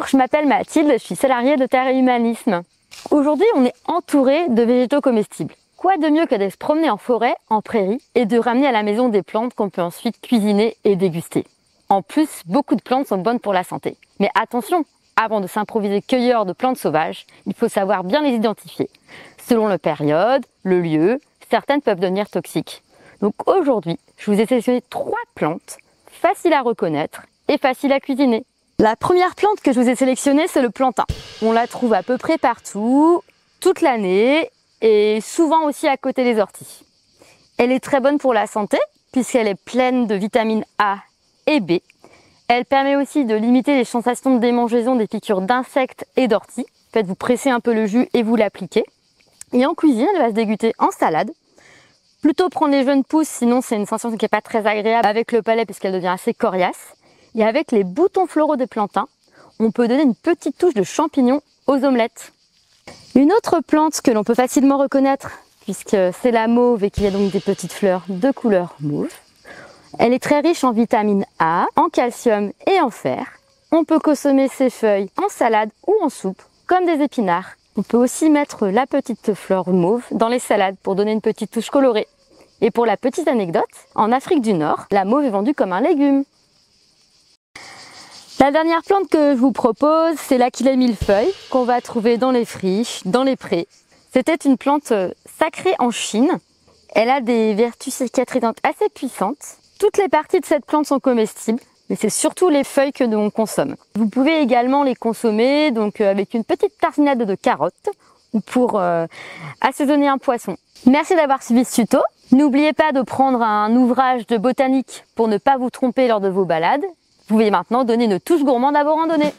Bonjour, je m'appelle Mathilde, je suis salariée de Terre et Humanisme. Aujourd'hui, on est entouré de végétaux comestibles. Quoi de mieux que de se promener en forêt, en prairie et de ramener à la maison des plantes qu'on peut ensuite cuisiner et déguster. En plus, beaucoup de plantes sont bonnes pour la santé. Mais attention, avant de s'improviser cueilleur de plantes sauvages, il faut savoir bien les identifier. Selon la période, le lieu, certaines peuvent devenir toxiques. Donc aujourd'hui, je vous ai sélectionné 3 plantes faciles à reconnaître et faciles à cuisiner. La première plante que je vous ai sélectionnée, c'est le plantain. On la trouve à peu près partout, toute l'année et souvent aussi à côté des orties. Elle est très bonne pour la santé puisqu'elle est pleine de vitamines A et B. Elle permet aussi de limiter les sensations de démangeaison des piqûres d'insectes et d'orties. Faites vous presser un peu le jus et vous l'appliquez. Et en cuisine, elle va se déguster en salade. Plutôt prendre les jeunes pousses, sinon c'est une sensation qui n'est pas très agréable avec le palais puisqu'elle devient assez coriace. Et avec les boutons floraux des plantains, on peut donner une petite touche de champignons aux omelettes. Une autre plante que l'on peut facilement reconnaître, puisque c'est la mauve et qu'il y a donc des petites fleurs de couleur mauve. Elle est très riche en vitamine A, en calcium et en fer. On peut consommer ses feuilles en salade ou en soupe, comme des épinards. On peut aussi mettre la petite fleur mauve dans les salades pour donner une petite touche colorée. Et pour la petite anecdote, en Afrique du Nord, la mauve est vendue comme un légume. La dernière plante que je vous propose, c'est l'Achillée millefeuille, qu'on va trouver dans les friches, dans les prés. C'était une plante sacrée en Chine. Elle a des vertus cicatrisantes assez puissantes. Toutes les parties de cette plante sont comestibles, mais c'est surtout les feuilles que l'on consomme. Vous pouvez également les consommer donc avec une petite tartinade de carottes ou pour assaisonner un poisson. Merci d'avoir suivi ce tuto. N'oubliez pas de prendre un ouvrage de botanique pour ne pas vous tromper lors de vos balades. Vous pouvez maintenant donner une touche gourmande à vos randonnées.